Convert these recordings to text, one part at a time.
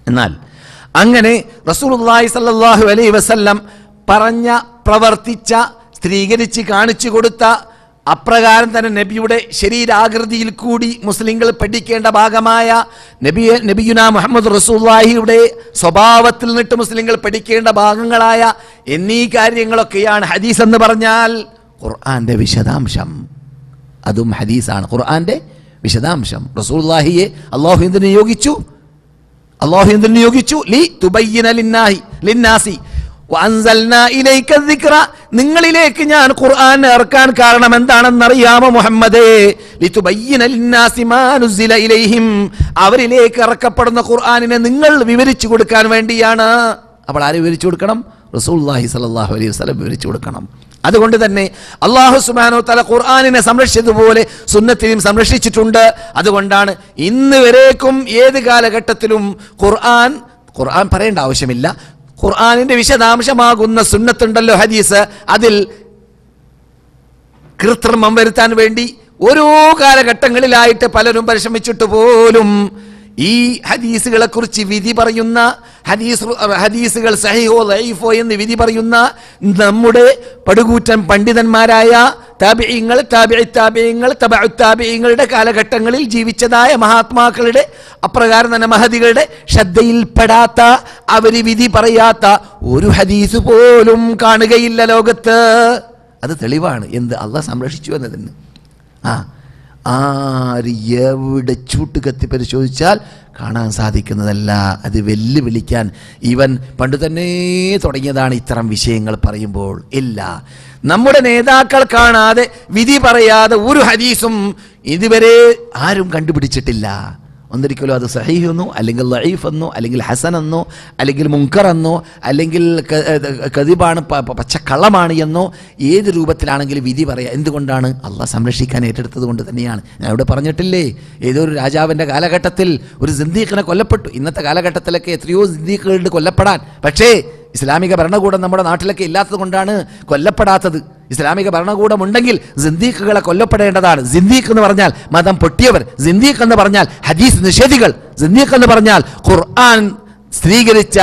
എന്നാൽ അങ്ങനെ റസൂലുള്ളാഹി സ്വല്ലല്ലാഹു അലൈഹി വസല്ലം പറഞ്ഞ, പ്രവർത്തിച്ച, സ്ഥിരീകരിച്ച് കാണിച്ചു കൊടുത്ത അപ്രകാരം തന്നെ നബിയുടെ ശരീരാകൃതിയിൽ കൂടി മുസ്ലിങ്ങൾ പഠിക്കേണ്ട ഭാഗമായ നബിയുനാ മുഹമ്മദ് റസൂലുള്ളാഹിയുടെ സ്വഭാവത്തിൽ നിന്നിട്ട് മുസ്ലിങ്ങൾ പഠിക്കേണ്ട ഭാഗങ്ങളായ എന്നീ കാര്യങ്ങളൊക്കെയാണ് ഹദീസ് എന്ന് പറഞ്ഞാൽ ഖുർആന്റെ വിശദാംശം. അതും ഹദീസാണ്, ഖുർആന്റെ വിശദാംശം. റസൂലുള്ളാഹിയെ അല്ലാഹു എന്തിനു നിയോഗിച്ചു? ലി തുബയ്യിന ലിന്നാസി വഅൻസൽനാ ഇലൈക ദിക്റ, നിങ്ങളിലേക്ക് ഞാൻ ഖുർആൻ ഇറക്കാൻ കാരണം എന്താണെന്നറിയാമോ മുഹമ്മദേ? ലിതുബയ്യിന ലിന്നാസി മാ നുസില ഇലൈഹിം, അവരിലേക്ക് ഇറക്കപ്പെടുന്ന ഖുർആനിനെ നിങ്ങൾ വിവരിച്ചു കൊടുക്കാൻ വേണ്ടിയാണ്. അപ്പോൾ ആര് വിവരിച്ചു കൊടുക്കണം? റസൂലുള്ളാഹി സ്വല്ലല്ലാഹു അലൈഹി വസല്ലം വിവരിച്ചു കൊടുക്കണം. അതുകൊണ്ട് തന്നെ അല്ലാഹു സുബ്ഹാനഹു വ തആല ഖുർആനിനെ സംരക്ഷിച്ചതുപോലെ സുന്നത്തിനെയും സംരക്ഷിച്ചിട്ടുണ്ട്. അതുകൊണ്ടാണ് ഇന്ന് വരേക്കും ഏത് കാലഘട്ടത്തിലും ഖുർആൻ പറയേണ്ട ആവശ്യമില്ല. ഖുർആനിന്റെ വിശദാംശമാകുന്ന സുന്നത്തുണ്ടല്ലോ, ഹദീസ്, അതിൽ കൃത്രിമം വരുത്താൻ വേണ്ടി ഓരോ കാലഘട്ടങ്ങളിലായിട്ട് പലരും പരിശ്രമിച്ചിട്ട് പോലും ഈ ഹദീസുകളെ കുറിച്ച് വിധി പറയുന്ന, ഹദീസുകൾ സഹീഹോ ലഈഫോ എന്ന് വിധി പറയുന്ന നമ്മുടെ പടുകൂറ്റൻ പണ്ഡിതന്മാരായ താബിഈങ്ങൾ, തബഉ താബിഈങ്ങളുടെ കാലഘട്ടങ്ങളിൽ ജീവിച്ചതായ മഹാത്മാക്കളുടെ, അപ്രകാരം തന്നെ മഹദികളുടെ ശ്രദ്ധയിൽപ്പെടാത്ത, അവര് വിധി പറയാത്ത ഒരു ഹദീസ് പോലും കാണുകയില്ല ലോകത്ത്. അത് തെളിവാണ് എന്ത് അള്ളാഹ് സംരക്ഷിച്ചു എന്നതിന്. ആര് എവിടെ ചൂട്ട് കത്തി പരിശോധിച്ചാൽ കാണാൻ സാധിക്കുന്നതല്ല. അത് വെല്ലുവിളിക്കാൻ ഇവൻ പണ്ട് തന്നെ തുടങ്ങിയതാണ് ഇത്തരം വിഷയങ്ങൾ പറയുമ്പോൾ. ഇല്ല, നമ്മുടെ നേതാക്കൾ കാണാതെ, വിധി പറയാതെ ഒരു ഹദീസും ഇതുവരെ ആരും കണ്ടുപിടിച്ചിട്ടില്ല. ഒന്നിരിക്കലും അത് സഹീഹ് എന്നോ അല്ലെങ്കിൽ ലഈഫ് എന്നോ അല്ലെങ്കിൽ ഹസൻ എന്നോ അല്ലെങ്കിൽ മുൻകർ എന്നോ അല്ലെങ്കിൽ കദിബാണ്, പച്ചക്കള്ളമാണ് എന്നോ ഏത് രൂപത്തിലാണെങ്കിലും വിധി പറയാം. എന്തുകൊണ്ടാണ്? അള്ളാഹ് സംരക്ഷിക്കാൻ ഏറ്റെടുത്തത് കൊണ്ട് തന്നെയാണ്. ഞാൻ ഇവിടെ പറഞ്ഞിട്ടില്ലേ, ഏതോ ഒരു രാജാവിൻ്റെ കാലഘട്ടത്തിൽ ഒരു സിദ്ദീഖിനെ കൊല്ലപ്പെട്ടു. ഇന്നത്തെ കാലഘട്ടത്തിലൊക്കെ എത്രയോ സിദ്ദീഖുകളുണ്ട് കൊല്ലപ്പെടാൻ. പക്ഷേ ഇസ്ലാമിക ഭരണകൂടം നമ്മുടെ നാട്ടിലൊക്കെ ഇല്ലാത്തത് കൊണ്ടാണ് കൊല്ലപ്പെടാത്തത്. ഇസ്ലാമിക ഭരണകൂടം ഉണ്ടെങ്കിൽ സിദ്ദീഖുകളെ കൊല്ലപ്പെടേണ്ടതാണ്. സിദ്ദീഖ് എന്ന് പറഞ്ഞാൽ മതം പൊട്ടിയവർ, സിദ്ദീഖ് എന്ന് പറഞ്ഞാൽ ഹദീസ് നിഷേധികൾ, സിദ്ദീഖ് എന്ന് പറഞ്ഞാൽ ഖുർആൻ സ്ഥിരീകരിച്ച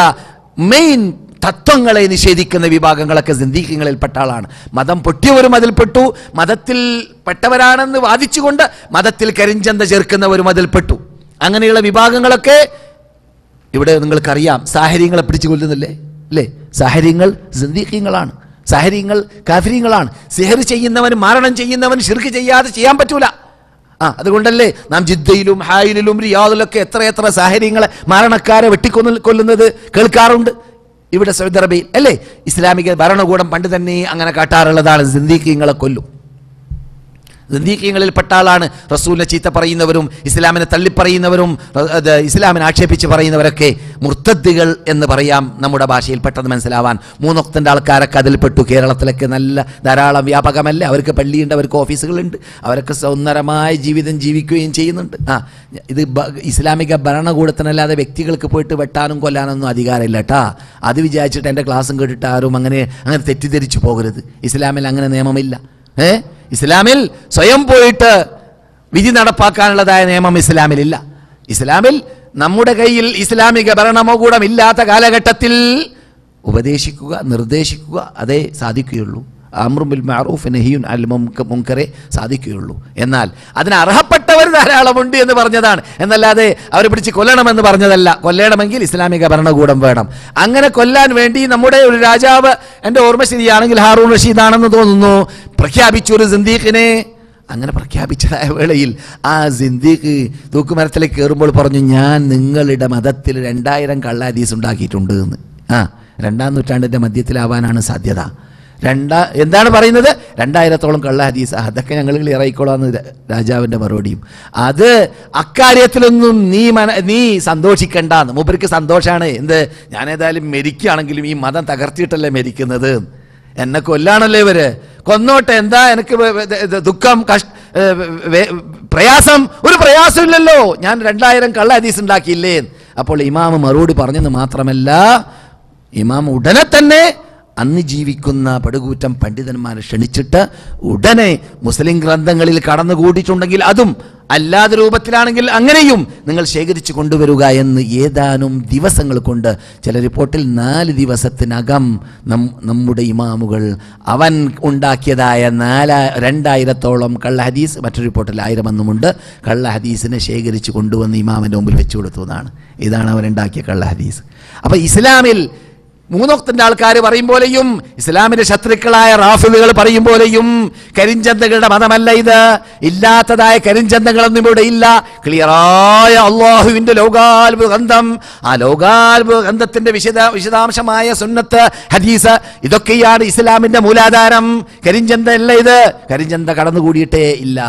മെയിൻ തത്വങ്ങളെ നിഷേധിക്കുന്ന വിഭാഗങ്ങളൊക്കെ സിദ്ദീഖുകളിൽ പെട്ട ആളാണ്. മതം പൊട്ടിയവരും അതിൽപ്പെട്ടു, മതത്തിൽ പെട്ടവരാണെന്ന് വാദിച്ചുകൊണ്ട് മതത്തിൽ കരിഞ്ചന്ത ചേർക്കുന്നവരും അതിൽപ്പെട്ടു. അങ്ങനെയുള്ള വിഭാഗങ്ങളൊക്കെ ഇവിടെ നിങ്ങൾക്കറിയാം. സാഹര്യങ്ങളെ പിടിച്ചു കൊല്ലുന്നില്ലേ അല്ലേ? സാഹര്യങ്ങൾ സിദ്ദീഖീങ്ങളാണ്, സാഹര്യങ്ങൾ കാഫിരീങ്ങളാണ്. സിഹർ ചെയ്യുന്നവൻ, മാരണം ചെയ്യുന്നവൻ ശിർക്ക് ചെയ്യാതെ ചെയ്യാൻ പറ്റൂല. അതുകൊണ്ടല്ലേ നാം ജിദ്ദയിലും ഹായിലും റിയാദിലൊക്കെ എത്ര സാഹര്യങ്ങളെ, മാരണക്കാരെ വെട്ടിക്കൊല്ലുന്നത് കേൾക്കാറുണ്ട്. ഇവിടെ സൗദി അറേബ്യയിൽ അല്ലേ ഇസ്ലാമിക ഭരണകൂടം പണ്ട് തന്നെ അങ്ങനെ കാട്ടാറുള്ളതാണ്. സിദ്ദീഖീങ്ങളെ കൊല്ലും. സിദ്ദീഖീങ്ങളിൽ പെട്ട ആളാണ് റസൂലിനെ ചീത്ത പറയുന്നവരും ഇസ്ലാമിനെ തള്ളിപ്പറയുന്നവരും ഇസ്ലാമിനെ ആക്ഷേപിച്ച് പറയുന്നവരൊക്കെ മുർത്തദ്ദികൾ എന്ന് പറയാം നമ്മുടെ ഭാഷയിൽ പെട്ടെന്ന് മനസ്സിലാവാൻ. മൂന്നൊക്തൻ്റെ ആൾക്കാരൊക്കെ അതിൽപ്പെട്ടു. കേരളത്തിലൊക്കെ നല്ല ധാരാളം വ്യാപകമല്ലേ, അവർക്ക് പള്ളിയുണ്ട്, അവർക്ക് ഓഫീസുകളുണ്ട്, അവരൊക്കെ സൗന്ദര്യമായ ജീവിതം ജീവിക്കുകയും ചെയ്യുന്നുണ്ട്. ഇത് ഇസ്ലാമിക ഭരണകൂടത്തിനല്ലാതെ വ്യക്തികൾക്ക് പോയിട്ട് വെട്ടാനും കൊല്ലാനൊന്നും അധികാരമില്ല കേട്ടാ. അത് വിചാരിച്ചിട്ട് എൻ്റെ ക്ലാസ്സും കേട്ടിട്ട് ആരും അങ്ങനെ തെറ്റിദ്ധരിച്ചു പോകരുത്. ഇസ്ലാമിൽ അങ്ങനെ നിയമമില്ല. ഇസ്ലാമിൽ സ്വയം പോയിട്ട് വിധി നടപ്പാക്കാനുള്ളതായ നിയമം ഇസ്ലാമിലില്ല. ഇസ്ലാമിൽ നമ്മുടെ കയ്യിൽ ഇസ്ലാമിക ഭരണകൂടം ഇല്ലാത്ത കാലഘട്ടത്തിൽ ഉപദേശിക്കുക, നിർദ്ദേശിക്കുക അതേ സാധിക്കുകയുള്ളൂ. അംറും ബിൽ മഅറൂഫ് നഹിയുൻ അനിൽ മുൻകറേ സാധിക്കുകയുള്ളൂ. എന്നാൽ അതിന് അർഹപ്പെട്ടവർ ധാരാളമുണ്ട് എന്ന് പറഞ്ഞതാണ്, എന്നല്ലാതെ അവരെ പിടിച്ച് കൊല്ലണമെന്ന് പറഞ്ഞതല്ല. കൊല്ലണമെങ്കിൽ ഇസ്ലാമിക ഭരണകൂടം വേണം. അങ്ങനെ കൊല്ലാൻ വേണ്ടി നമ്മുടെ ഒരു രാജാവ്, എൻ്റെ ഓർമ്മ ശരിയാണെങ്കിൽ ഹാറൂൺ റഷീദാണെന്ന് തോന്നുന്നു, പ്രഖ്യാപിച്ചു ഒരു സിദ്ദീഖിനെ. അങ്ങനെ പ്രഖ്യാപിച്ചതായ വേളയിൽ ആ സിദ്ദീഖ് തൂക്കുമരത്തിലേക്ക് കയറുമ്പോൾ പറഞ്ഞു, ഞാൻ നിങ്ങളുടെ മതത്തിൽ 2000 കള്ള ഹദീസ് ഉണ്ടാക്കിയിട്ടുണ്ട് എന്ന്. 2-ാം നൂറ്റാണ്ടിൻ്റെ മധ്യത്തിലാവാനാണ് സാധ്യത. എന്താണ് പറയുന്നത്? 2000-ഓളം കള്ള ഹദീസ്. അതൊക്കെ ഞങ്ങൾ ഇറയിക്കോളാന്ന് രാജാവിൻ്റെ മറുപടിയും. അത് അക്കാര്യത്തിലൊന്നും നീ സന്തോഷിക്കണ്ടെന്ന്. മൂപ്പർക്ക് സന്തോഷമാണ്. എന്ത്, ഞാനേതായാലും മരിക്കുകയാണെങ്കിലും ഈ മതം തകർത്തിയിട്ടല്ലേ മരിക്കുന്നത്, എന്നെ കൊല്ലാണല്ലേ ഇവര്, കൊന്നോട്ടെ, എന്താ എനിക്ക് ദുഃഖം, പ്രയാസം? ഒരു പ്രയാസമില്ലല്ലോ, ഞാൻ 2000 കള്ള ഹദീസ് ഉണ്ടാക്കിയില്ലേ. അപ്പോൾ ഇമാം മറുപടി പറഞ്ഞെന്ന് മാത്രമല്ല, ഇമാം ഉടനെ തന്നെ അന്ന് ജീവിക്കുന്ന പടുകൂറ്റം പണ്ഡിതന്മാരെ ക്ഷണിച്ചിട്ട് ഉടനെ മുസ്ലിം ഗ്രന്ഥങ്ങളിൽ കടന്നുകൂടിയിട്ടുണ്ടെങ്കിൽ അതും അല്ലാതെ രൂപത്തിലാണെങ്കിൽ അങ്ങനെയും നിങ്ങൾ ശേഖരിച്ചു കൊണ്ടുവരിക എന്ന് ഏതാനും ദിവസങ്ങൾ കൊണ്ട്, ചില റിപ്പോർട്ടിൽ 4 ദിവസത്തിനകം നമ്മുടെ ഇമാമുകൾ അവൻ ഉണ്ടാക്കിയതായ 2000-ഓളം കള്ള ഹദീസ്, മറ്റൊരു റിപ്പോർട്ടിൽ 1000 എന്നുമുണ്ട്, കള്ള ഹദീസിനെ ശേഖരിച്ച് കൊണ്ടുവന്ന് ഇമാമിൻ്റെ മുമ്പിൽ വെച്ചു കൊടുത്തു എന്നാണ്. ഇതാണ് അവനുണ്ടാക്കിയ കള്ള ഹദീസ്. അപ്പം ഇസ്ലാമിൽ 3 വക്തിന്റെ ആൾക്കാർ പറയും പോലെയും ഇസ്ലാമിന്റെ ശത്രുക്കളായ റാഫിദുകൾ പറയും പോലെയും കരിഞ്ചന്തകളുടെ മതമല്ല ഇത്. ഇല്ലാത്തതായ കരിഞ്ചന്തകളൊന്നും ഇവിടെ ഇല്ല. ക്ലിയറായ അള്ളാഹുവിന്റെ ലോകാത്ഭുത ഗ്രന്ഥം, ആ ലോകാത്ഭുത ഗ്രന്ഥത്തിന്റെ വിശദാംശമായ സുന്നത്ത്, ഹദീസ്, ഇതൊക്കെയാണ് ഇസ്ലാമിന്റെ മൂലാധാരം. കരിഞ്ചന്ത അല്ല ഇത്. കരിഞ്ചന്ത കടന്നുകൂടിയിട്ടേ ഇല്ല.